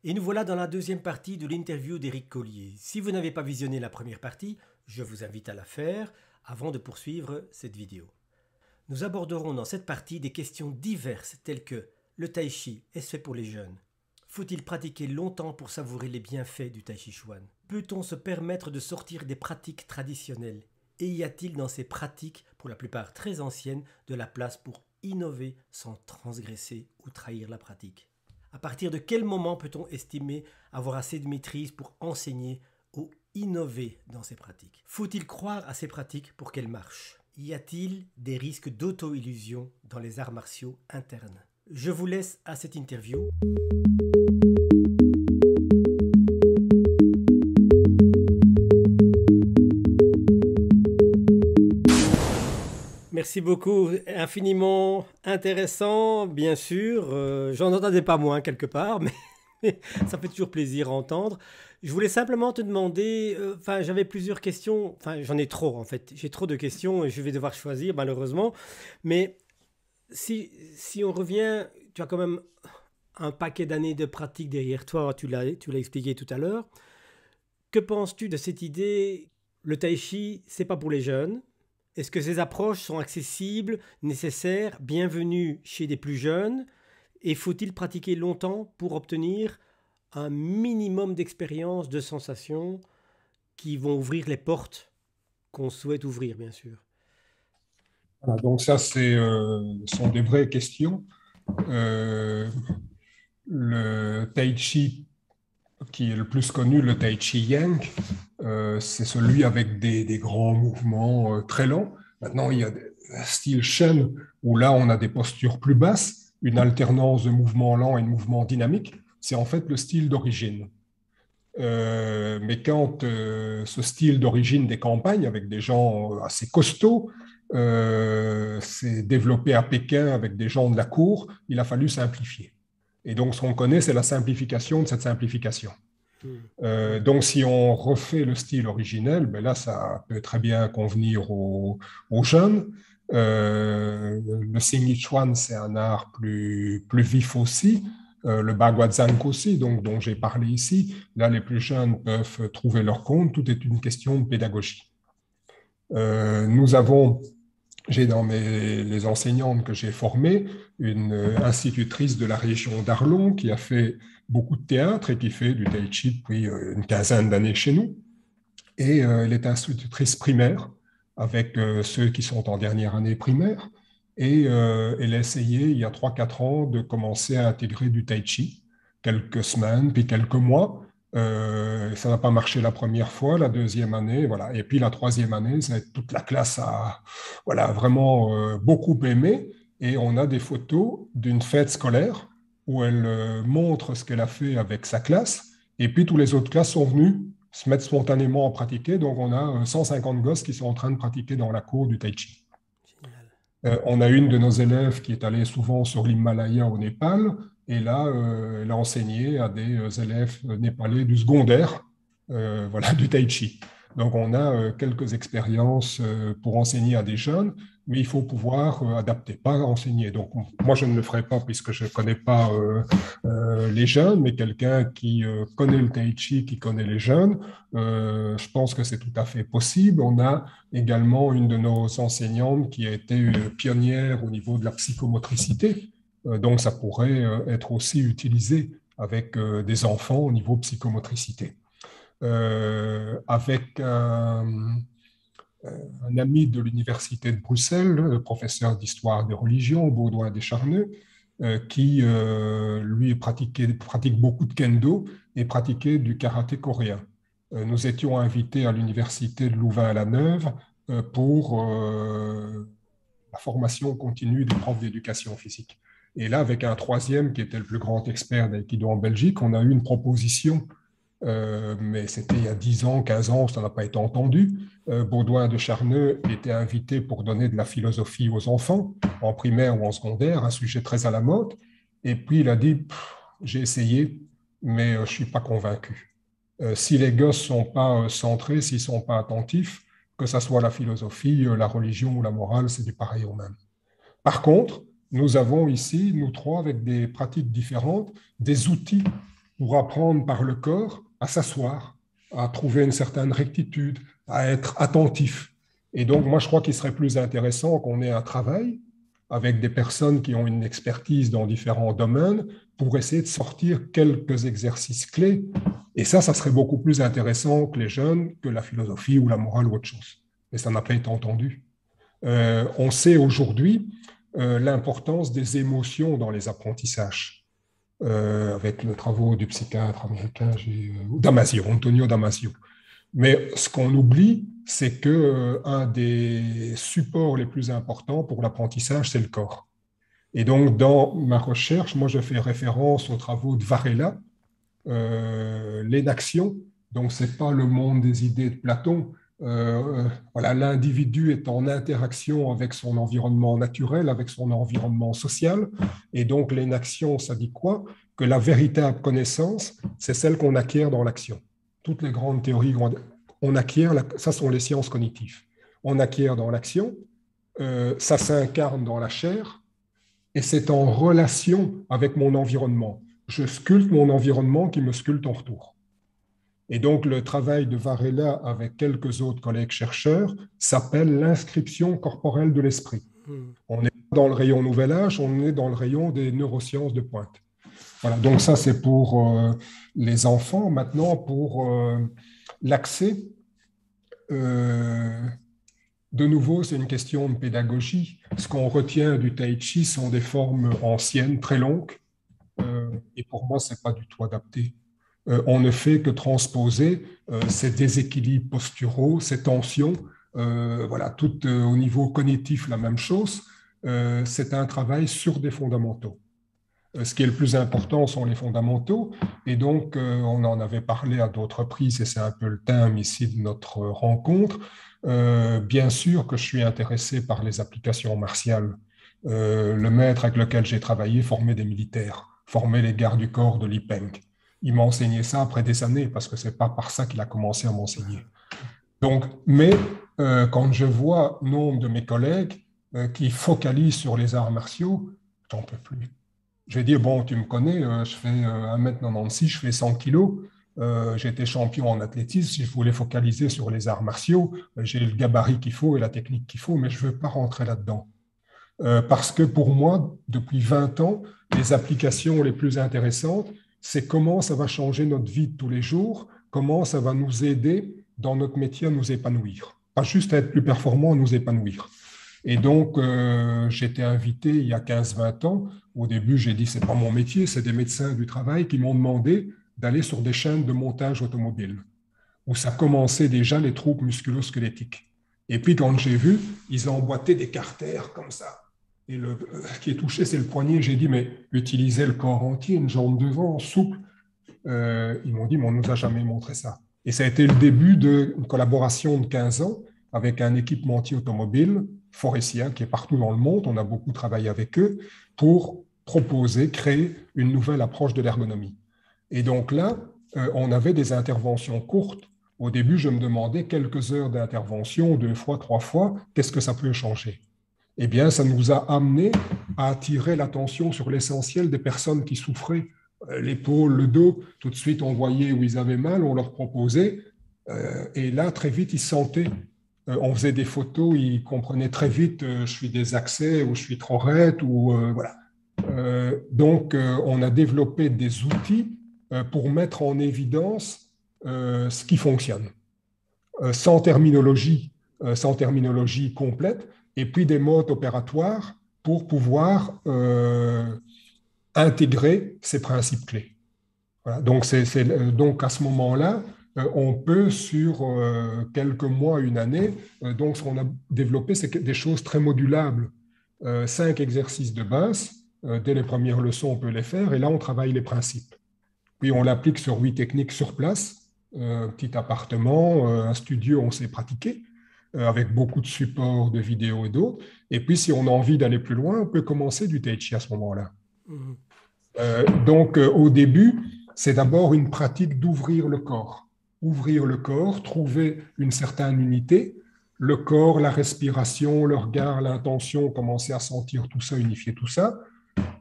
Et nous voilà dans la deuxième partie de l'interview d'Éric Collier. Si vous n'avez pas visionné la première partie, je vous invite à la faire avant de poursuivre cette vidéo. Nous aborderons dans cette partie des questions diverses telles que le tai chi, est-ce fait pour les jeunes? Faut-il pratiquer longtemps pour savourer les bienfaits du tai chi chuan? Peut-on se permettre de sortir des pratiques traditionnelles? Et y a-t-il dans ces pratiques, pour la plupart très anciennes, de la place pour innover sans transgresser ou trahir la pratique? À partir de quel moment peut-on estimer avoir assez de maîtrise pour enseigner ou innover dans ces pratiques? Faut-il croire à ces pratiques pour qu'elles marchent? Y a-t-il des risques d'auto-illusion dans les arts martiaux internes? Je vous laisse à cette interview. Merci beaucoup, infiniment intéressant, bien sûr. J'en entendais pas moins quelque part, mais ça fait toujours plaisir à entendre. Je voulais simplement te demander, j'avais plusieurs questions, j'en ai trop en fait, j'ai trop de questions et je vais devoir choisir malheureusement. Mais si on revient, tu as quand même un paquet d'années de pratique derrière toi, tu l'as expliqué tout à l'heure. Que penses-tu de cette idée, le tai chi, c'est pas pour les jeunes? Est-ce que ces approches sont accessibles, nécessaires, bienvenues chez des plus jeunes? Et faut-il pratiquer longtemps pour obtenir un minimum d'expérience, de sensations qui vont ouvrir les portes qu'on souhaite ouvrir, bien sûr? Voilà, donc ça, sont des vraies questions. Le tai chi qui est le plus connu, le tai chi yang, c'est celui avec des grands mouvements très lents. Maintenant, il y a des styles Shen où là, on a des postures plus basses, une alternance de mouvements lents et de mouvements dynamiques. C'est en fait le style d'origine. Mais quand ce style d'origine des campagnes, avec des gens assez costauds, s'est développé à Pékin avec des gens de la cour, il a fallu simplifier. Et donc, ce qu'on connaît, c'est la simplification de cette simplification. Donc, si on refait le style originel, ben là, ça peut très bien convenir aux jeunes. Le Xing Chuan, c'est un art plus vif aussi. Le Baguazhang aussi, donc, dont j'ai parlé ici. Là, les plus jeunes peuvent trouver leur compte. Tout est une question de pédagogie. J'ai dans les enseignantes que j'ai formées une institutrice de la région d'Arlon qui a fait beaucoup de théâtre et qui fait du tai chi depuis une quinzaine d'années chez nous. Et elle est institutrice primaire avec ceux qui sont en dernière année primaire. Et elle a essayé, il y a 3-4 ans, de commencer à intégrer du tai chi, quelques semaines, puis quelques mois. Ça n'a pas marché la première fois, la deuxième année, voilà. Et puis la troisième année, toute la classe a voilà, vraiment beaucoup aimé. Et on a des photos d'une fête scolaire où elle montre ce qu'elle a fait avec sa classe. Et puis tous les autres classes sont venus se mettre spontanément à pratiquer. Donc on a 150 gosses qui sont en train de pratiquer dans la cour du tai chi. On a une de nos élèves qui est allée souvent sur l'Himalaya au Népal, et là, elle a enseigné à des élèves népalais du secondaire, voilà, du tai chi. Donc, on a quelques expériences pour enseigner à des jeunes, mais il faut pouvoir adapter, pas enseigner. Donc, moi, je ne le ferai pas puisque je ne connais pas les jeunes, mais quelqu'un qui connaît le tai chi, qui connaît les jeunes, je pense que c'est tout à fait possible. On a également une de nos enseignantes qui a été pionnière au niveau de la psychomotricité. Donc, ça pourrait être aussi utilisé avec des enfants au niveau psychomotricité. Avec un ami de l'Université de Bruxelles, professeur d'histoire des religions, Baudouin Descharneux, qui, lui, pratique beaucoup de kendo et pratiquait du karaté coréen. Nous étions invités à l'Université de Louvain-la-Neuve pour la formation continue des profs d'éducation physique. Et là, avec un troisième qui était le plus grand expert d'aïkido en Belgique, on a eu une proposition, mais c'était il y a 10 ans, 15 ans, ça n'a pas été entendu. Baudouin de Charneux était invité pour donner de la philosophie aux enfants, en primaire ou en secondaire, un sujet très à la mode. Et puis il a dit, j'ai essayé, mais je ne suis pas convaincu. Si les gosses ne sont pas centrés, s'ils ne sont pas attentifs, que ce soit la philosophie, la religion ou la morale, c'est du pareil au même. Par contre, nous avons ici, nous trois, avec des pratiques différentes, des outils pour apprendre par le corps à s'asseoir, à trouver une certaine rectitude, à être attentif. Et donc, moi, je crois qu'il serait plus intéressant qu'on ait un travail avec des personnes qui ont une expertise dans différents domaines pour essayer de sortir quelques exercices clés. Et ça serait beaucoup plus intéressant que les jeunes, que la philosophie ou la morale ou autre chose. Mais ça n'a pas été entendu. On sait aujourd'hui l'importance des émotions dans les apprentissages. Avec les travaux du psychiatre américain Damasio, Antonio Damasio. Mais ce qu'on oublie, c'est qu'un des supports les plus importants pour l'apprentissage, c'est le corps. Et donc, dans ma recherche, moi, je fais référence aux travaux de Varela, l'énaction. Donc, ce n'est pas le monde des idées de Platon. Voilà, l'individu est en interaction avec son environnement naturel, avec son environnement social. Et donc, l'énaction, ça dit quoi? Que la véritable connaissance, c'est celle qu'on acquiert dans l'action. Toutes les grandes théories, on acquiert, ça sont les sciences cognitives. On acquiert dans l'action, ça s'incarne dans la chair, et c'est en relation avec mon environnement. Je sculpte mon environnement qui me sculpte en retour. Et donc, le travail de Varela avec quelques autres collègues chercheurs s'appelle l'inscription corporelle de l'esprit. On est dans le rayon Nouvel Âge, on est dans le rayon des neurosciences de pointe. Voilà, donc ça, c'est pour les enfants. Maintenant, pour l'accès, de nouveau, c'est une question de pédagogie. Ce qu'on retient du tai chi sont des formes anciennes, très longues, et pour moi, ce n'est pas du tout adapté. On ne fait que transposer ces déséquilibres posturaux, ces tensions, voilà, tout au niveau cognitif, la même chose. C'est un travail sur des fondamentaux. Ce qui est le plus important sont les fondamentaux, et donc on en avait parlé à d'autres reprises, et c'est un peu le thème ici de notre rencontre. Bien sûr que je suis intéressé par les applications martiales. Le maître avec lequel j'ai travaillé formait des militaires, formait les gardes du corps de l'IPENG. Il m'a enseigné ça après des années, parce que ce n'est pas par ça qu'il a commencé à m'enseigner. Donc, mais quand je vois nombre de mes collègues qui focalisent sur les arts martiaux, j'en peux plus. Je vais dire, bon, tu me connais, je fais 1m96, je fais 100 kilos, j'ai été champion en athlétisme, si je voulais focaliser sur les arts martiaux, j'ai le gabarit qu'il faut et la technique qu'il faut, mais je ne veux pas rentrer là-dedans. Parce que pour moi, depuis 20 ans, les applications les plus intéressantes, c'est comment ça va changer notre vie de tous les jours, comment ça va nous aider dans notre métier à nous épanouir. Pas juste à être plus performant, à nous épanouir. Et donc, j'ai été invité il y a 15-20 ans. Au début, j'ai dit, ce n'est pas mon métier, c'est des médecins du travail qui m'ont demandé d'aller sur des chaînes de montage automobile, où ça commençait déjà les troubles musculo-squelettiques. Et puis, quand j'ai vu, ils ont emboîté des carters comme ça. Et ce qui est touché, c'est le poignet. J'ai dit, mais utilisez le corps entier, une jambe devant, souple. Ils m'ont dit, mais on ne nous a jamais montré ça. Et ça a été le début d'une collaboration de 15 ans avec un équipementier automobile, Faurecia, qui est partout dans le monde. On a beaucoup travaillé avec eux pour proposer, créer une nouvelle approche de l'ergonomie. Et donc là, on avait des interventions courtes. Au début, je me demandais quelques heures d'intervention, 2 fois, 3 fois, qu'est-ce que ça peut changer? Eh bien, ça nous a amené à attirer l'attention sur l'essentiel des personnes qui souffraient, l'épaule, le dos. Tout de suite, on voyait où ils avaient mal, on leur proposait. Et là, très vite, ils sentaient. On faisait des photos, ils comprenaient très vite je suis des accès ou je suis trop raide. Voilà. Donc, on a développé des outils pour mettre en évidence ce qui fonctionne, sans terminologie complète, et puis des modes opératoires pour pouvoir intégrer ces principes clés. Voilà. Donc, à ce moment-là, on peut, sur quelques mois, une année, donc ce qu'on a développé, c'est des choses très modulables. 5 exercices de base, dès les premières leçons, on peut les faire, et là, on travaille les principes. Puis, on l'applique sur 8 techniques sur place, un petit appartement, un studio, on sait pratiquer, avec beaucoup de supports, de vidéos et d'autres. Et puis, si on a envie d'aller plus loin, on peut commencer du tai chi à ce moment-là. Donc, au début, c'est d'abord une pratique d'ouvrir le corps. Ouvrir le corps, trouver une certaine unité, le corps, la respiration, le regard, l'intention, commencer à sentir tout ça, unifier tout ça.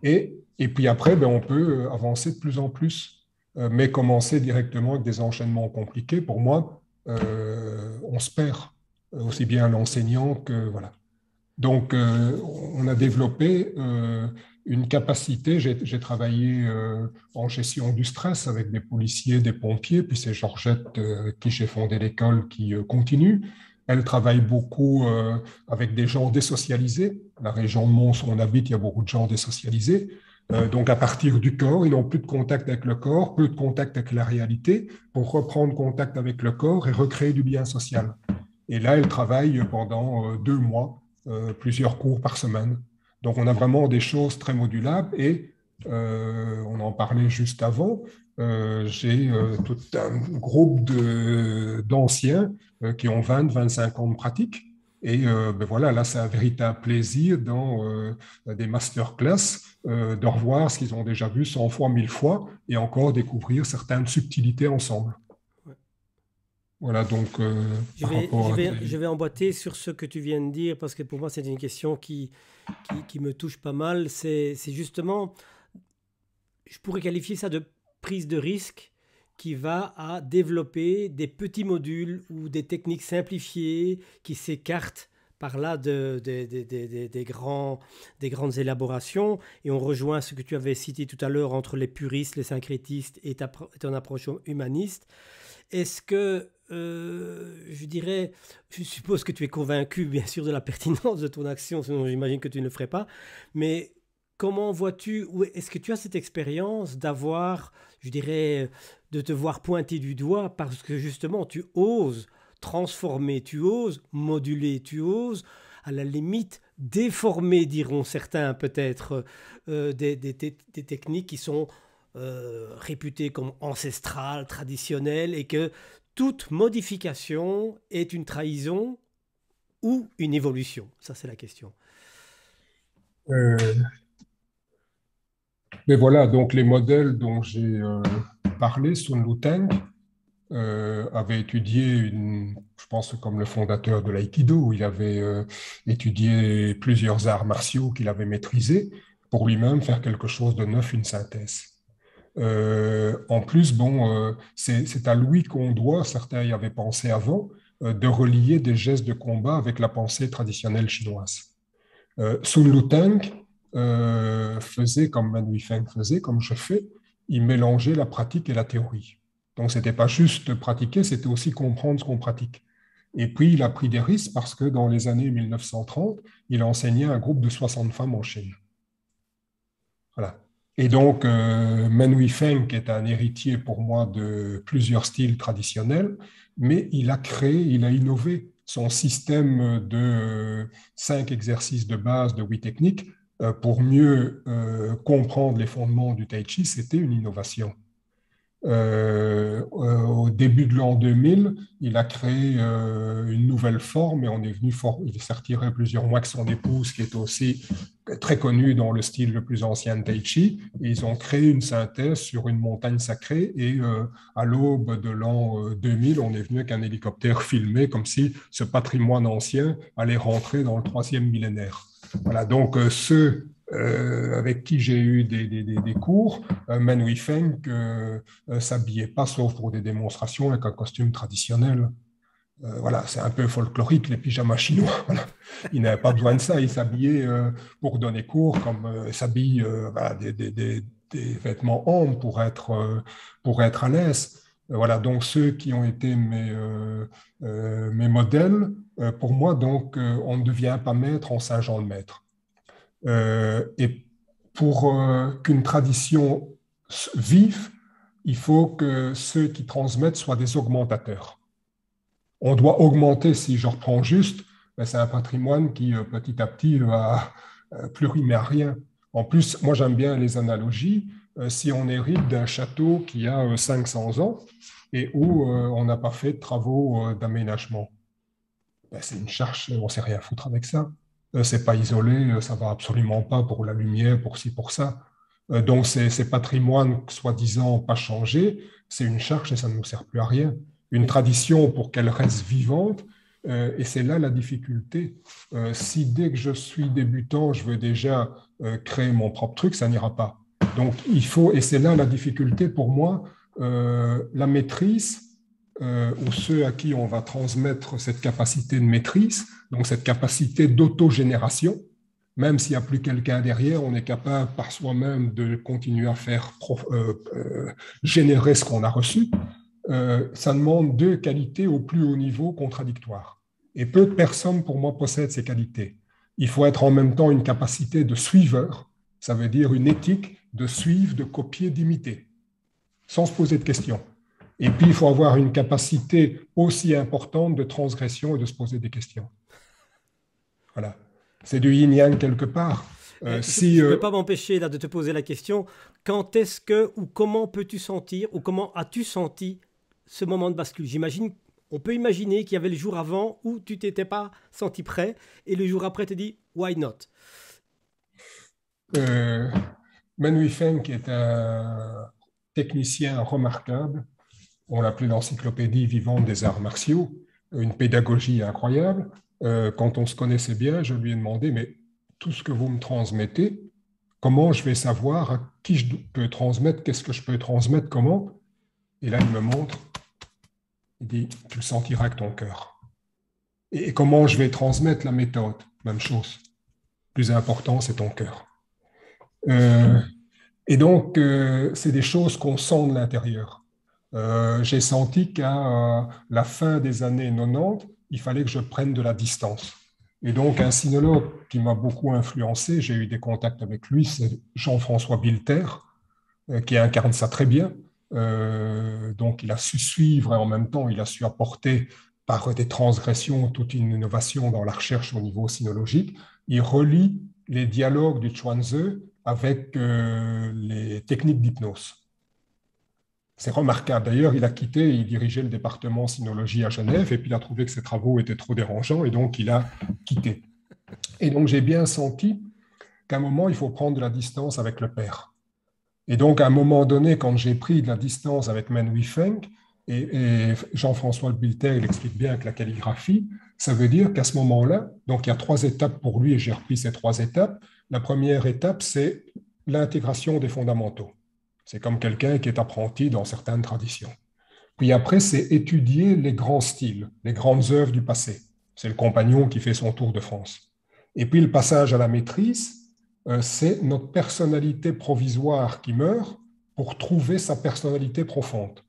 Et puis après, on peut avancer de plus en plus. mais commencer directement avec des enchaînements compliqués, pour moi, on se perd, aussi bien l'enseignant que voilà. Donc, on a développé une capacité. J'ai travaillé en gestion du stress avec des policiers, des pompiers, puis c'est Georgette, qui j'ai fondé l'école, qui continue. Elle travaille beaucoup avec des gens désocialisés. La région de Mons où on habite, il y a beaucoup de gens désocialisés. Donc, à partir du corps, ils n'ont plus de contact avec le corps, peu de contact avec la réalité, pour reprendre contact avec le corps et recréer du lien social. Et là, elle travaille pendant 2 mois, plusieurs cours par semaine. Donc, on a vraiment des choses très modulables et on en parlait juste avant. J'ai tout un groupe d'anciens qui ont 20-25 ans de pratique. Et ben voilà, là, c'est un véritable plaisir dans des masterclass de revoir ce qu'ils ont déjà vu 100 fois, 1000 fois et encore découvrir certaines subtilités ensemble. Voilà, donc Je par vais, rapport je à vais, tes... je vais emboîter sur ce que tu viens de dire parce que pour moi, c'est une question qui me touche pas mal. C'est justement, je pourrais qualifier ça de prise de risque qui va à développer des petits modules ou des techniques simplifiées qui s'écartent par là des grandes élaborations. Et on rejoint ce que tu avais cité tout à l'heure entre les puristes, les syncrétistes et ton approche humaniste. Est-ce que, je dirais, je suppose que tu es convaincu, bien sûr, de la pertinence de ton action, sinon j'imagine que tu ne le ferais pas, mais comment vois-tu, ou est-ce que tu as cette expérience d'avoir, je dirais, de te voir pointer du doigt parce que justement tu oses transformer, tu oses moduler, tu oses à la limite déformer, diront certains peut-être, des techniques qui sont réputées comme ancestrales, traditionnelles, et que toute modification est une trahison ou une évolution. Ça, c'est la question. Euh, mais voilà, donc les modèles dont j'ai parlé, Sun Luteng avait étudié, je pense comme le fondateur de l'aïkido, où il avait étudié plusieurs arts martiaux qu'il avait maîtrisés pour lui-même faire quelque chose de neuf, une synthèse. En plus, bon, c'est à lui qu'on doit, certains y avaient pensé avant, de relier des gestes de combat avec la pensée traditionnelle chinoise. Sun Luteng faisait comme Man Huifeng faisait, comme je fais, il mélangeait la pratique et la théorie. Donc, ce n'était pas juste pratiquer, c'était aussi comprendre ce qu'on pratique. Et puis, il a pris des risques parce que dans les années 1930, il a enseigné à un groupe de 60 femmes en Chine. Voilà. Et donc, Men Huifeng est un héritier pour moi de plusieurs styles traditionnels, mais il a créé, il a innové son système de 5 exercices de base, de 8 techniques, pour mieux comprendre les fondements du Tai Chi. C'était une innovation. Au début de l'an 2000, il a créé une nouvelle forme et on est venu il s'est retiré plusieurs mois avec son épouse qui est aussi très connue dans le style le plus ancien de Tai Chi. Et ils ont créé une synthèse sur une montagne sacrée et à l'aube de l'an 2000, on est venu avec un hélicoptère filmé comme si ce patrimoine ancien allait rentrer dans le troisième millénaire. Voilà, donc ceux avec qui j'ai eu des cours, Men Huifeng s'habillait pas sauf pour des démonstrations avec un costume traditionnel. Voilà, c'est un peu folklorique, les pyjamas chinois. Voilà. Il n'avait pas besoin de ça. Il s'habillait pour donner cours, comme s'habille voilà, des vêtements amples pour être à l'aise. Voilà, donc ceux qui ont été mes modèles, pour moi, donc, on ne devient pas maître en singeant le maître. Et pour qu'une tradition vive, il faut que ceux qui transmettent soient des augmentateurs. On doit augmenter, si je reprends juste, ben c'est un patrimoine qui petit à petit va plus rimer à rien. En plus, moi j'aime bien les analogies. Si on hérite d'un château qui a 500 ans et où on n'a pas fait de travaux d'aménagement, ben c'est une charge, on ne sait rien foutre avec ça. C'est pas isolé, ça va absolument pas pour la lumière, pour ci, pour ça. Donc ces patrimoines, soi-disant pas changés, c'est une charge et ça ne nous sert plus à rien. Une Oui. tradition, pour qu'elle reste vivante, et c'est là la difficulté. Si dès que je suis débutant, je veux déjà créer mon propre truc, ça n'ira pas. Donc il faut, et c'est là la difficulté pour moi, la maîtrise, ou ceux à qui on va transmettre cette capacité de maîtrise, donc cette capacité d'autogénération, même s'il n'y a plus quelqu'un derrière, on est capable par soi-même de continuer à faire générer ce qu'on a reçu. Ça demande deux qualités au plus haut niveau contradictoires. Et peu de personnes, pour moi, possèdent ces qualités. Il faut être en même temps une capacité de suiveur, ça veut dire une éthique de suivre, de copier, d'imiter, sans se poser de questions. Et puis, il faut avoir une capacité aussi importante de transgression et de se poser des questions. Voilà. C'est du yin-yang quelque part. Je ne peux pas m'empêcher là de te poser la question, quand est-ce que ou comment peux-tu sentir ou comment as-tu senti ce moment de bascule? J'imagine, on peut imaginer qu'il y avait le jour avant où tu t'étais pas senti prêt et le jour après tu dis why not? euh, Men Wifeng, qui est un technicien remarquable, on l'appelait l'encyclopédie vivante des arts martiaux, une pédagogie incroyable. Quand on se connaissait bien, je lui ai demandé, mais tout ce que vous me transmettez, comment je vais savoir à qui je peux transmettre, qu'est-ce que je peux transmettre, comment? Et là, il me montre, il dit, tu le sentiras avec ton cœur. Et comment je vais transmettre la méthode? Même chose. Plus important, c'est ton cœur. Euh, et donc, c'est des choses qu'on sent de l'intérieur. J'ai senti qu'à la fin des années 90, il fallait que je prenne de la distance. Et donc, un sinologue qui m'a beaucoup influencé, j'ai eu des contacts avec lui, c'est Jean-François Bilter, qui incarne ça très bien. Donc, il a su suivre et en même temps, il a su apporter par des transgressions toute une innovation dans la recherche au niveau sinologique. Il relie les dialogues du Chuanzi avec les techniques d'hypnose. C'est remarquable. D'ailleurs, il a quitté, il dirigeait le département sinologie à Genève, et puis il a trouvé que ses travaux étaient trop dérangeants, et donc il a quitté. Et donc j'ai bien senti qu'à un moment, il faut prendre de la distance avec le père. Et donc, à un moment donné, quand j'ai pris de la distance avec Men Wifeng, et Jean-François Bilter, il explique bien que la calligraphie, ça veut dire qu'à ce moment-là, donc il y a trois étapes pour lui, et j'ai repris ces trois étapes. La première étape, c'est l'intégration des fondamentaux. C'est comme quelqu'un qui est apprenti dans certaines traditions. Puis après, c'est étudier les grands styles, les grandes œuvres du passé. C'est le compagnon qui fait son tour de France. Et puis le passage à la maîtrise, c'est notre personnalité provisoire qui meurt pour trouver sa personnalité profonde.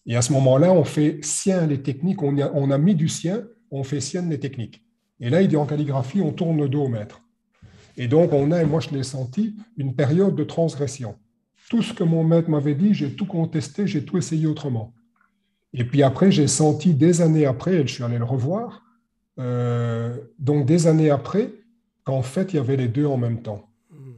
Et à ce moment-là, on fait sien les techniques, on a mis du sien, on fait sienne les techniques. Et là, il dit en calligraphie, on tourne le dos au maître. Et donc, on a, et moi je l'ai senti, une période de transgression. Tout ce que mon maître m'avait dit, j'ai tout contesté, j'ai tout essayé autrement. Et puis après, j'ai senti des années après, et je suis allé le revoir, donc des années après, qu'en fait, il y avait les deux en même temps.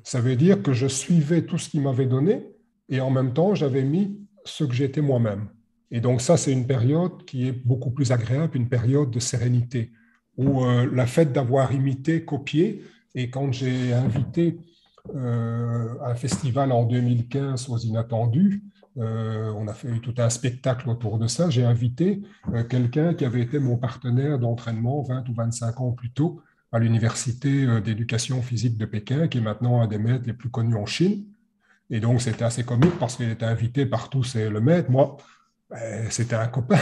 Ça veut dire que je suivais tout ce qu'il m'avait donné, et en même temps, j'avais mis ce que j'étais moi-même. Et donc ça, c'est une période qui est beaucoup plus agréable, une période de sérénité, où la fait d'avoir imité, copié, et quand j'ai invité un festival en 2015 aux Inattendus, on a fait tout un spectacle autour de ça. J'ai invité quelqu'un qui avait été mon partenaire d'entraînement 20 ou 25 ans plus tôt à l'université d'éducation physique de Pékin, qui est maintenant un des maîtres les plus connus en Chine. Et donc, c'était assez comique parce qu'il était invité par tous le maître. Moi, c'était un copain.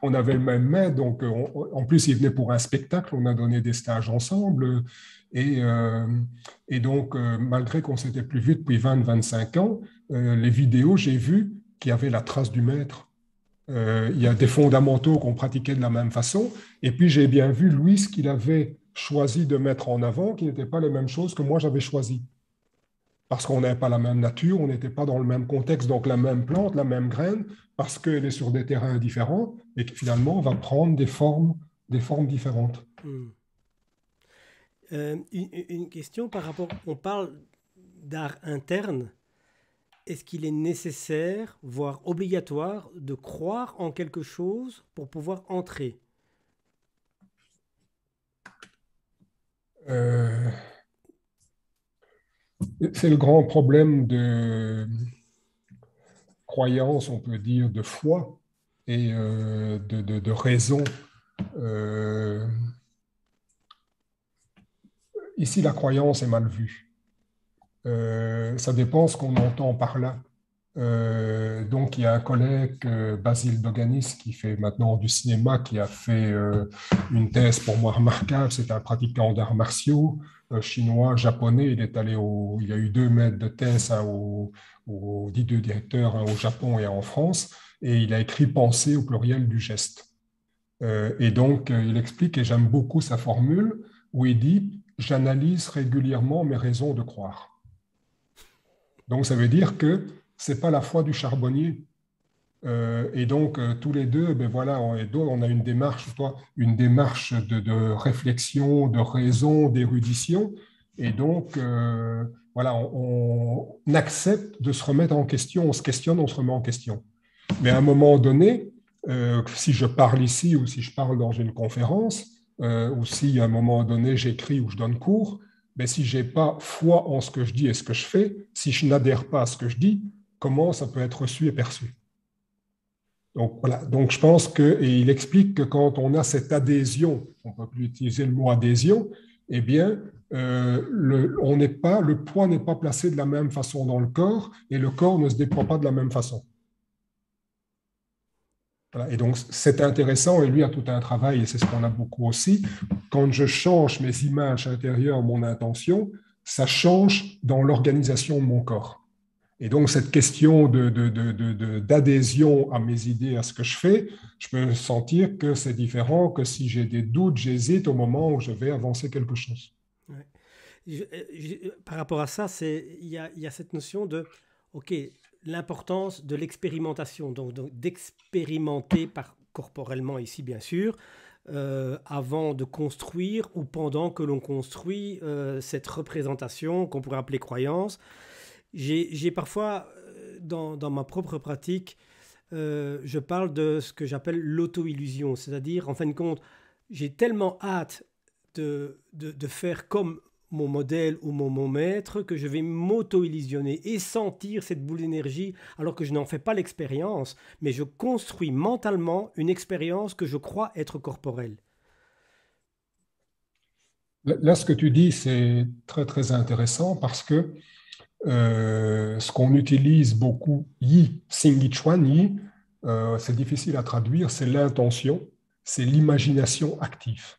On avait le même maître. Donc, en plus, il venait pour un spectacle. On a donné des stages ensemble. Et, euh, et donc, malgré qu'on s'était plus vu depuis 20-25 ans, les vidéos, j'ai vu qu'il y avait la trace du maître. Il y a des fondamentaux qu'on pratiquait de la même façon. Et puis, j'ai bien vu, lui, ce qu'il avait choisi de mettre en avant, qui n'étaient pas les mêmes choses que moi j'avais choisi. Parce qu'on n'avait pas la même nature, on n'était pas dans le même contexte, donc la même plante, la même graine, parce qu'elle est sur des terrains différents et que finalement, on va prendre des formes différentes. Hmm. Une question par rapport, on parle d'art interne. Est-ce qu'il est nécessaire, voire obligatoire, de croire en quelque chose pour pouvoir entrer? Euh, c'est le grand problème de croyance, on peut dire, de foi et de raison. Euh, Ici, la croyance est mal vue. Ça dépend ce qu'on entend par là. Donc, il y a un collègue, Basile Doganis, qui fait maintenant du cinéma, qui a fait une thèse pour moi remarquable. C'est un pratiquant d'arts martiaux chinois, japonais. Il a eu 2 maîtres de thèse, hein, dit deux directeurs, hein, au Japon et en France, et il a écrit Pensée au pluriel du geste. Et donc, il explique, et j'aime beaucoup sa formule, où il dit, j'analyse régulièrement mes raisons de croire. Donc, ça veut dire que c'est pas la foi du charbonnier. Et donc, tous les deux, ben voilà, on a une démarche, toi, une démarche de réflexion, de raison, d'érudition. Et donc, voilà, on accepte de se remettre en question, on se questionne, on se remet en question. Mais à un moment donné, si je parle ici ou si je parle dans une conférence, ou si à un moment donné j'écris ou je donne cours, mais si je n'ai pas foi en ce que je dis et ce que je fais, si je n'adhère pas à ce que je dis, comment ça peut être reçu et perçu? Donc voilà, donc je pense que, et il explique que quand on a cette adhésion, on ne peut plus utiliser le mot adhésion, eh bien, le poids n'est pas placé de la même façon dans le corps et le corps ne se déploie pas de la même façon. Voilà. Et donc, c'est intéressant, et lui a tout un travail, et c'est ce qu'on a beaucoup aussi. Quand je change mes images intérieures, mon intention, ça change dans l'organisation de mon corps. Et donc, cette question d'adhésion à mes idées, à ce que je fais, je peux sentir que c'est différent que si j'ai des doutes, j'hésite au moment où je vais avancer quelque chose. Ouais. Par rapport à ça, il y a cette notion de, OK, l'importance de l'expérimentation, donc d'expérimenter corporellement ici, bien sûr, avant de construire ou pendant que l'on construit cette représentation qu'on pourrait appeler croyance. J'ai parfois, dans ma propre pratique, je parle de ce que j'appelle l'auto-illusion, c'est-à-dire, en fin de compte, j'ai tellement hâte de faire comme mon modèle ou mon maître que je vais m'auto-illusionner et sentir cette boule d'énergie alors que je n'en fais pas l'expérience, mais je construis mentalement une expérience que je crois être corporelle. Là, ce que tu dis, c'est très, très intéressant parce que ce qu'on utilise beaucoup, yi, Xing Chuan, yi, c'est difficile à traduire, c'est l'intention, c'est l'imagination active.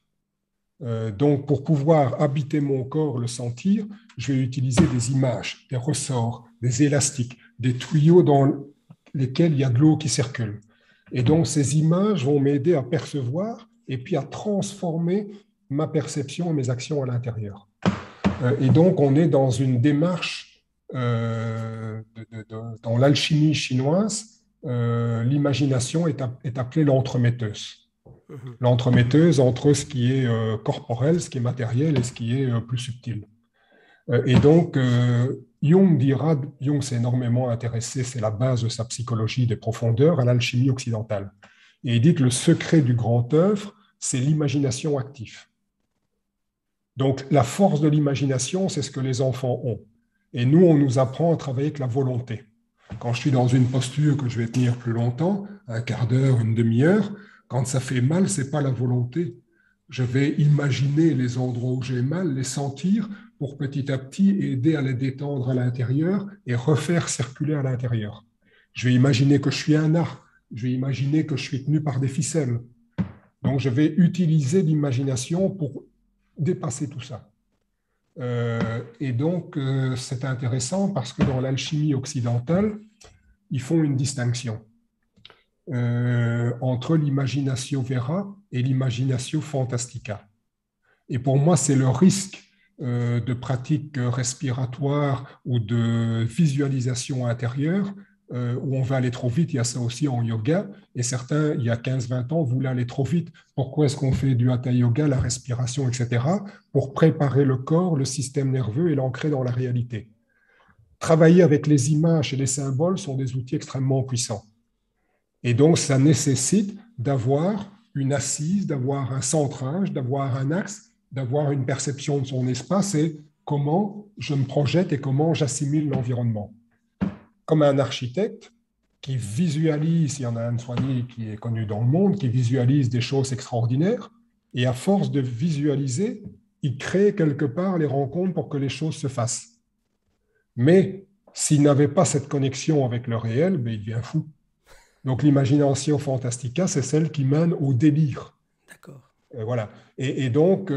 Donc, pour pouvoir habiter mon corps, le sentir, je vais utiliser des images, des ressorts, des élastiques, des tuyaux dans lesquels il y a de l'eau qui circule. Et donc, ces images vont m'aider à percevoir et puis à transformer ma perception et mes actions à l'intérieur. Et donc, on est dans une démarche dans l'alchimie chinoise. L'imagination est appelée l'entremetteuse. L'entremetteuse entre ce qui est corporel, ce qui est matériel et ce qui est plus subtil. Et donc, Jung s'est énormément intéressé, c'est la base de sa psychologie des profondeurs, à l'alchimie occidentale. Et il dit que le secret du grand œuvre, c'est l'imagination active. Donc, la force de l'imagination, c'est ce que les enfants ont. Et nous, on nous apprend à travailler avec la volonté. Quand je suis dans une posture que je vais tenir plus longtemps, un quart d'heure, une demi-heure, quand ça fait mal, ce n'est pas la volonté. Je vais imaginer les endroits où j'ai mal, les sentir pour petit à petit aider à les détendre à l'intérieur et refaire circuler à l'intérieur. Je vais imaginer que je suis un arc, je vais imaginer que je suis tenu par des ficelles. Donc, je vais utiliser l'imagination pour dépasser tout ça. Et donc, c'est intéressant parce que dans l'alchimie occidentale, ils font une distinction entre l'imaginatio vera et l'imaginatio fantastica. Et pour moi, c'est le risque de pratiques respiratoires ou de visualisation intérieure où on va aller trop vite. Il y a ça aussi en yoga. Et certains, il y a 15-20 ans, voulaient aller trop vite. Pourquoi est-ce qu'on fait du hatha yoga, la respiration, etc. Pour préparer le corps, le système nerveux et l'ancrer dans la réalité. Travailler avec les images et les symboles sont des outils extrêmement puissants. Et donc, ça nécessite d'avoir une assise, d'avoir un centrage, d'avoir un axe, d'avoir une perception de son espace et comment je me projette et comment j'assimile l'environnement. Comme un architecte qui visualise, il y en a un soigné qui est connu dans le monde, qui visualise des choses extraordinaires, et à force de visualiser, il crée quelque part les rencontres pour que les choses se fassent. Mais s'il n'avait pas cette connexion avec le réel, ben, il devient fou. Donc l'imagination fantastica, c'est celle qui mène au délire. D'accord. Voilà. Et donc,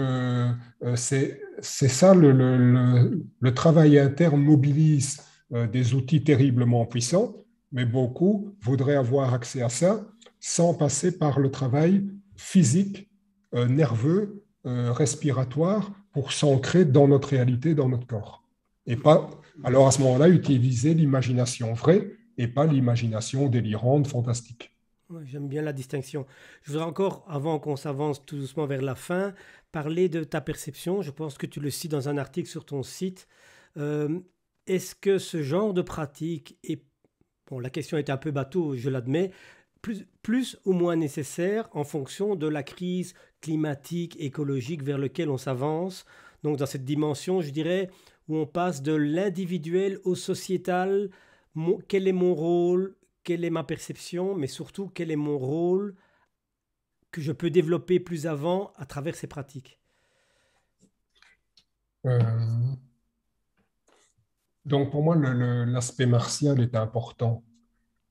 c'est ça, le travail interne mobilise des outils terriblement puissants, mais beaucoup voudraient avoir accès à ça sans passer par le travail physique, nerveux, respiratoire, pour s'ancrer dans notre réalité, dans notre corps. Et pas, alors à ce moment-là, utiliser l'imagination vraie et pas l'imagination délirante, fantastique. Ouais, j'aime bien la distinction. Je voudrais encore, avant qu'on s'avance tout doucement vers la fin, parler de ta perception. Je pense que tu le cites dans un article sur ton site. Euh, Est-ce que ce genre de pratique est, bon, la question est un peu bateau, je l'admets, plus ou moins nécessaire en fonction de la crise climatique, écologique vers laquelle on s'avance? Donc dans cette dimension, je dirais, où on passe de l'individuel au sociétal, quel est mon rôle, quelle est ma perception, mais surtout quel est mon rôle que je peux développer plus avant à travers ces pratiques. Euh, donc pour moi, l'aspect martial est important.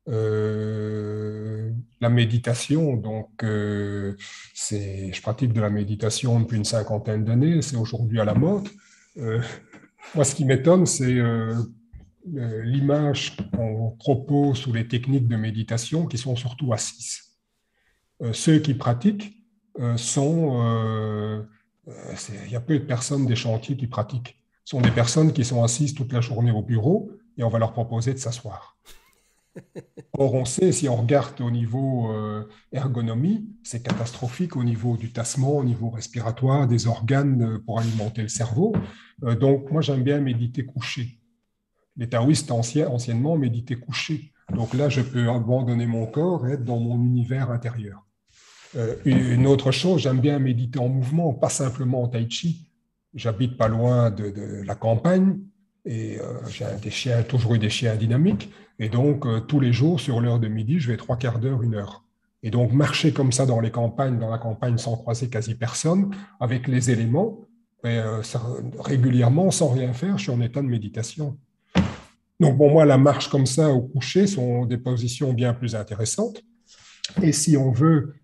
Euh, la méditation, donc je pratique de la méditation depuis une cinquantaine d'années, c'est aujourd'hui à la mode. Euh, Moi, ce qui m'étonne, c'est l'image qu'on propose sous les techniques de méditation qui sont surtout assises. Ceux qui pratiquent sont, il y a peu de personnes des chantiers qui pratiquent. Ce sont des personnes qui sont assises toute la journée au bureau et on va leur proposer de s'asseoir. Or, on sait, si on regarde au niveau ergonomie, c'est catastrophique au niveau du tassement, au niveau respiratoire, des organes pour alimenter le cerveau. Donc, moi, j'aime bien méditer couché. Les taoïstes anciennement méditaient couché. Donc là, je peux abandonner mon corps et être dans mon univers intérieur. Une autre chose, j'aime bien méditer en mouvement, pas simplement en tai chi. J'habite pas loin de la campagne et j'ai des chiens, toujours eu des chiens dynamiques. Et donc, tous les jours, sur l'heure de midi, je vais trois quarts d'heure, une heure. Et donc, marcher comme ça dans les campagnes, dans la campagne, sans croiser quasi personne, avec les éléments, et, régulièrement, sans rien faire, je suis en état de méditation. Donc, pour moi, la marche comme ça au coucher sont des positions bien plus intéressantes. Et si on veut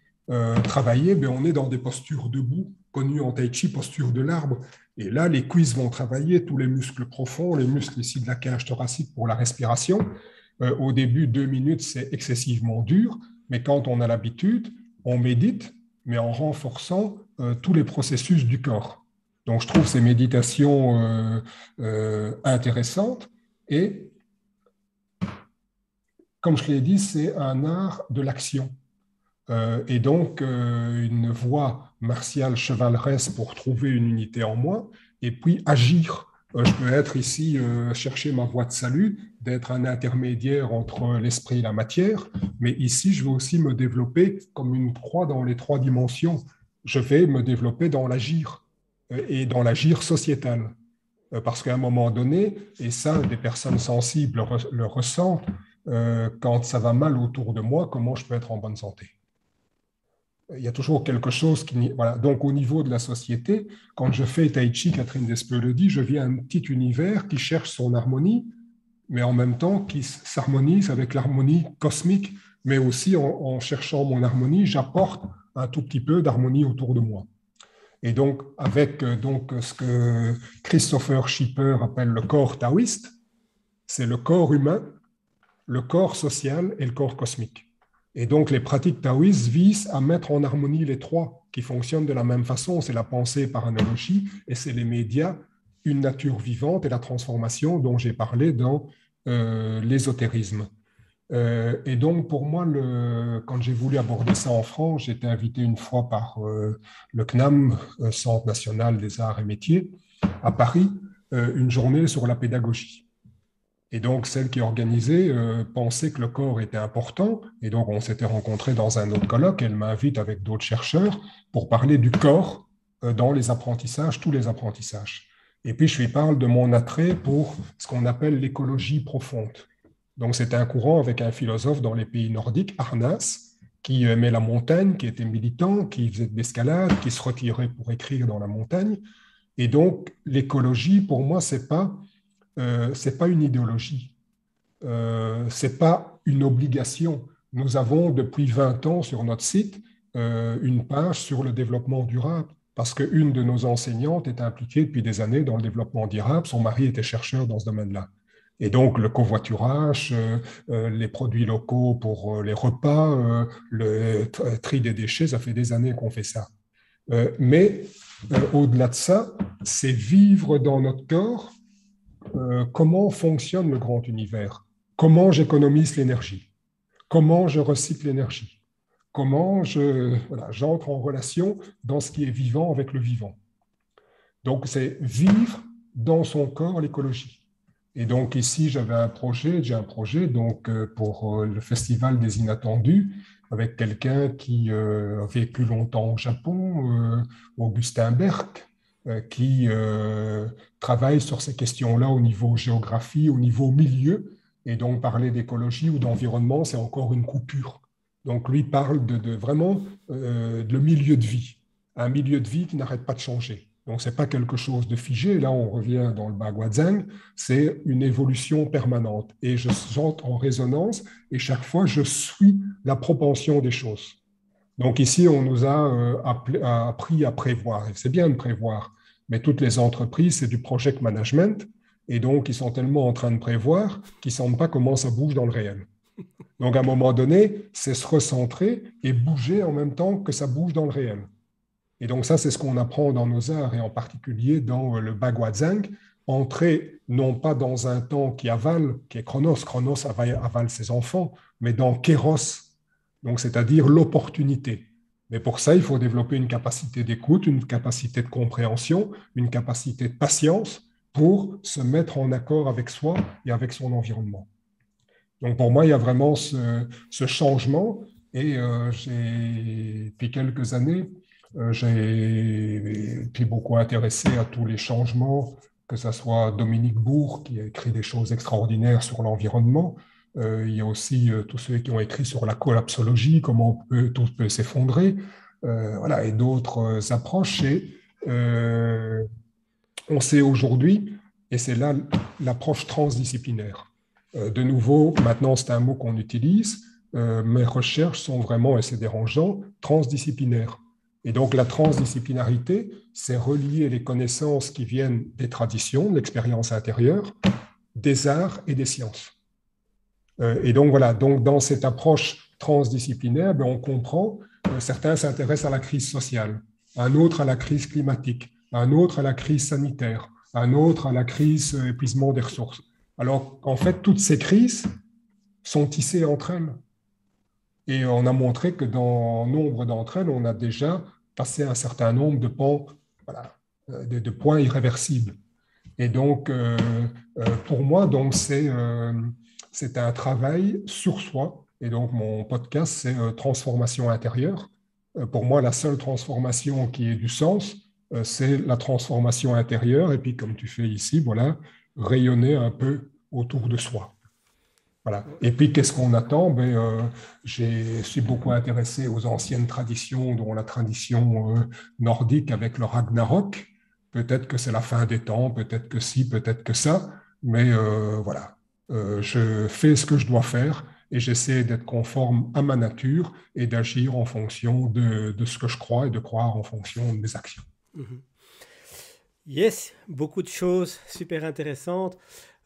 travailler, ben on est dans des postures debout, connues en tai chi, posture de l'arbre. Et là, les cuisses vont travailler, tous les muscles profonds, les muscles ici de la cage thoracique pour la respiration. Au début, 2 minutes, c'est excessivement dur, mais quand on a l'habitude, on médite, mais en renforçant tous les processus du corps. Donc, je trouve ces méditations intéressantes et, comme je l'ai dit, c'est un art de l'action. Et donc, une voie martiale chevaleresse pour trouver une unité en moi, et puis agir. Je peux être ici, chercher ma voie de salut, d'être un intermédiaire entre l'esprit et la matière, mais ici, je vais aussi me développer comme une croix dans les trois dimensions. Je vais me développer dans l'agir et dans l'agir sociétal. Parce qu'à un moment donné, et ça, des personnes sensibles le ressentent, quand ça va mal autour de moi, comment je peux être en bonne santé? Il y a toujours quelque chose qui... Voilà. Donc, au niveau de la société, quand je fais Tai Chi, Catherine Despeux le dit, je viens un petit univers qui cherche son harmonie, mais en même temps qui s'harmonise avec l'harmonie cosmique, mais aussi en cherchant mon harmonie, j'apporte un tout petit peu d'harmonie autour de moi. Et donc, avec donc, ce que Christopher Schipper appelle le corps taoïste, c'est le corps humain, le corps social et le corps cosmique. Et donc, les pratiques taoïstes visent à mettre en harmonie les trois qui fonctionnent de la même façon. C'est la pensée par analogie et c'est les médias, une nature vivante et la transformation dont j'ai parlé dans l'ésotérisme. Et donc, pour moi, quand j'ai voulu aborder ça en France, j'ai été invité une fois par le CNAM, Centre national des arts et métiers, à Paris, une journée sur la pédagogie. Et donc, celle qui organisait pensait que le corps était important. Et donc, on s'était rencontrés dans un autre colloque. Elle m'invite avec d'autres chercheurs pour parler du corps dans les apprentissages, tous les apprentissages. Et puis, je lui parle de mon attrait pour ce qu'on appelle l'écologie profonde. Donc, c'était un courant avec un philosophe dans les pays nordiques, Arnas, qui aimait la montagne, qui était militant, qui faisait de l'escalade, qui se retirait pour écrire dans la montagne. Et donc, l'écologie, pour moi, c'est pas une idéologie. Ce n'est pas une obligation. Nous avons depuis 20 ans sur notre site une page sur le développement durable parce qu'une de nos enseignantes est impliquée depuis des années dans le développement durable. Son mari était chercheur dans ce domaine-là. Et donc, le covoiturage, les produits locaux pour les repas, le tri des déchets, ça fait des années qu'on fait ça. Mais au-delà de ça, c'est vivre dans notre corps comment fonctionne le grand univers, comment j'économise l'énergie, comment je recycle l'énergie, comment j'entre en relation dans ce qui est vivant avec le vivant. Donc, c'est vivre dans son corps l'écologie. Et donc ici, j'ai un projet donc, pour le Festival des Inattendus, avec quelqu'un qui a vécu longtemps au Japon, Augustin Berg, qui travaille sur ces questions-là au niveau géographie, au niveau milieu. Et donc parler d'écologie ou d'environnement, c'est encore une coupure. Donc lui parle de vraiment le milieu de vie, un milieu de vie qui n'arrête pas de changer. Donc, ce n'est pas quelque chose de figé. Là, on revient dans le Baguazhang, c'est une évolution permanente. Et j'entre en résonance et chaque fois, je suis la propension des choses. Donc, ici, on nous a appris à prévoir. Et c'est bien de prévoir, mais toutes les entreprises, c'est du project management. Et donc, ils sont tellement en train de prévoir qu'ils ne sentent pas comment ça bouge dans le réel. Donc, à un moment donné, c'est se recentrer et bouger en même temps que ça bouge dans le réel. Et donc ça, c'est ce qu'on apprend dans nos arts et en particulier dans le Baguazhang, entrer non pas dans un temps qui avale, qui est Chronos, Chronos avale ses enfants, mais dans Kéros, donc c'est-à-dire l'opportunité. Mais pour ça, il faut développer une capacité d'écoute, une capacité de compréhension, une capacité de patience pour se mettre en accord avec soi et avec son environnement. Donc pour moi, il y a vraiment ce changement et depuis quelques années, j'ai été beaucoup intéressé à tous les changements, que ce soit Dominique Bourg qui a écrit des choses extraordinaires sur l'environnement. Il y a aussi tous ceux qui ont écrit sur la collapsologie, comment tout peut s'effondrer, voilà, et d'autres approches. Et on sait aujourd'hui, et c'est là l'approche transdisciplinaire. De nouveau, maintenant c'est un mot qu'on utilise, mes recherches sont vraiment, et c'est dérangeant, transdisciplinaires. Et donc, la transdisciplinarité, c'est relier les connaissances qui viennent des traditions, de l'expérience intérieure, des arts et des sciences. Et donc, voilà, donc, dans cette approche transdisciplinaire, on comprend que certains s'intéressent à la crise sociale, un autre à la crise climatique, un autre à la crise sanitaire, un autre à la crise épuisement des ressources. Alors qu'en fait, toutes ces crises sont tissées entre elles. Et on a montré que dans nombre d'entre elles, on a déjà passé un certain nombre de pans, voilà, de points irréversibles. Et donc, pour moi, donc, c'est un travail sur soi. Et donc, mon podcast, c'est Transformation intérieure. Pour moi, la seule transformation qui ait du sens, c'est la transformation intérieure. Et puis, comme tu fais ici, voilà, rayonner un peu autour de soi. Voilà. Et puis, qu'est-ce qu'on attend? Je suis beaucoup intéressé aux anciennes traditions, dont la tradition nordique avec le Ragnarok. Peut-être que c'est la fin des temps, peut-être que si, peut-être que ça. Mais voilà, je fais ce que je dois faire et j'essaie d'être conforme à ma nature et d'agir en fonction de ce que je crois et de croire en fonction de mes actions. Mhm. Yes, beaucoup de choses super intéressantes.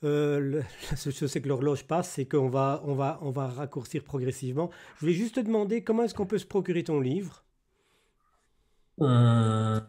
La seule chose, c'est que l'horloge passe et qu'on va raccourcir progressivement. Je voulais juste te demander comment est-ce qu'on peut se procurer ton livre? Euh,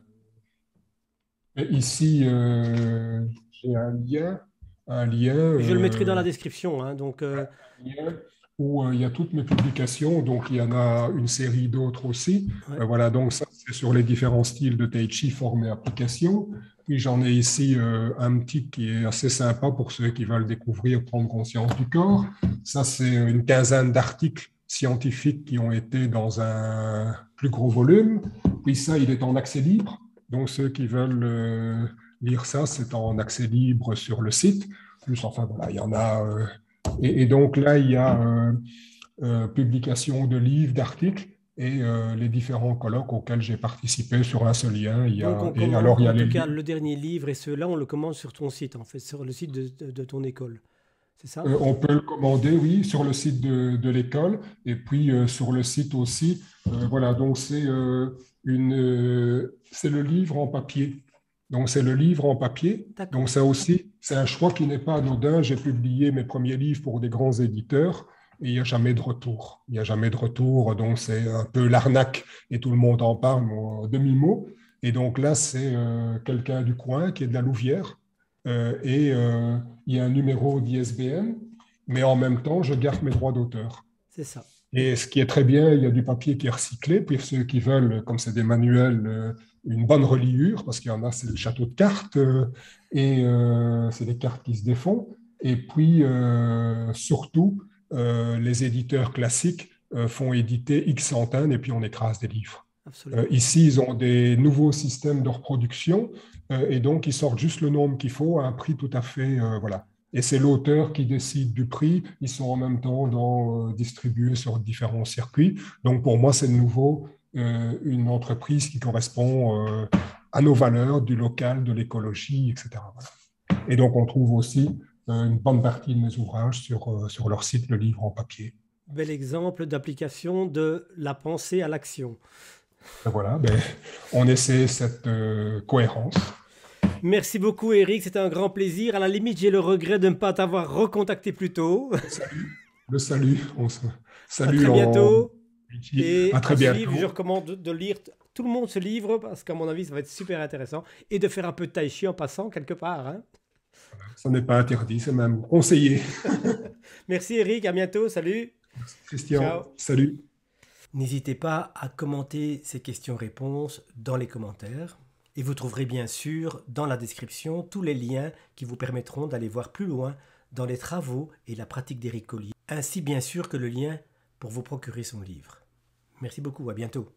Ici, j'ai un lien, Je le mettrai dans la description, hein, donc lien où il y a toutes mes publications, donc il y en a une série d'autres aussi. ouais. Voilà, donc ça, c'est sur les différents styles de Tai Chi, forme et application. Puis j'en ai ici un petit qui est assez sympa pour ceux qui veulent découvrir, prendre conscience du corps. Ça, c'est une quinzaine d'articles scientifiques qui ont été dans un plus gros volume. Puis ça, il est en accès libre. Donc ceux qui veulent lire ça, c'est en accès libre sur le site. Plus, enfin voilà, il y en a. Et donc là, il y a publication de livres, d'articles et les différents colloques auxquels j'ai participé sur un seul lien. Donc on Et commande, alors, il y a en les tout cas, livres. le dernier livre et ceux-là, on le commande sur ton site, en fait, sur le site de ton école. c'est ça? On peut le commander, oui, sur le site de l'école et puis sur le site aussi. Voilà, donc c'est le livre en papier. Donc c'est le livre en papier. Donc D'accord. ça aussi, c'est un choix qui n'est pas anodin. J'ai publié mes premiers livres pour des grands éditeurs et il n'y a jamais de retour. Il n'y a jamais de retour. Donc c'est un peu l'arnaque et tout le monde en parle en demi-mot. Et donc là, c'est quelqu'un du coin qui est de la Louvière il y a un numéro d'ISBN, mais en même temps, je garde mes droits d'auteur. C'est ça. Et ce qui est très bien, il y a du papier qui est recyclé, puis ceux qui veulent, comme c'est des manuels, une bonne reliure, parce qu'il y en a, c'est le château de cartes, c'est des cartes qui se défont. Et puis, surtout, les éditeurs classiques font éditer X centaines, et puis on écrase des livres. Absolument. Ici, ils ont des nouveaux systèmes de reproduction et donc ils sortent juste le nombre qu'il faut à un prix tout à fait, voilà. Et c'est l'auteur qui décide du prix. Ils sont en même temps distribués sur différents circuits. Donc pour moi, c'est de nouveau une entreprise qui correspond à nos valeurs du local, de l'écologie, etc. Voilà. Et donc on trouve aussi une bonne partie de mes ouvrages sur leur site, le livre en papier. Bel exemple d'application de la pensée à l'action. Et voilà, ben, on essaie cette cohérence. Merci beaucoup Eric, c'était un grand plaisir. À la limite, j'ai le regret de ne pas t'avoir recontacté plus tôt. Le salut, on se À salue très en bientôt. amitié. À Et très à suivre, je bientôt. recommande de lire tout le monde ce livre parce qu'à mon avis, ça va être super intéressant. Et de faire un peu de tai chi en passant quelque part, hein. Ça n'est pas interdit, c'est même conseillé. Merci Eric, à bientôt, salut. Christian, Ciao. salut. N'hésitez pas à commenter ces questions-réponses dans les commentaires. Et vous trouverez bien sûr dans la description tous les liens qui vous permettront d'aller voir plus loin dans les travaux et la pratique d'Éric Collier, ainsi bien sûr que le lien pour vous procurer son livre. Merci beaucoup, à bientôt.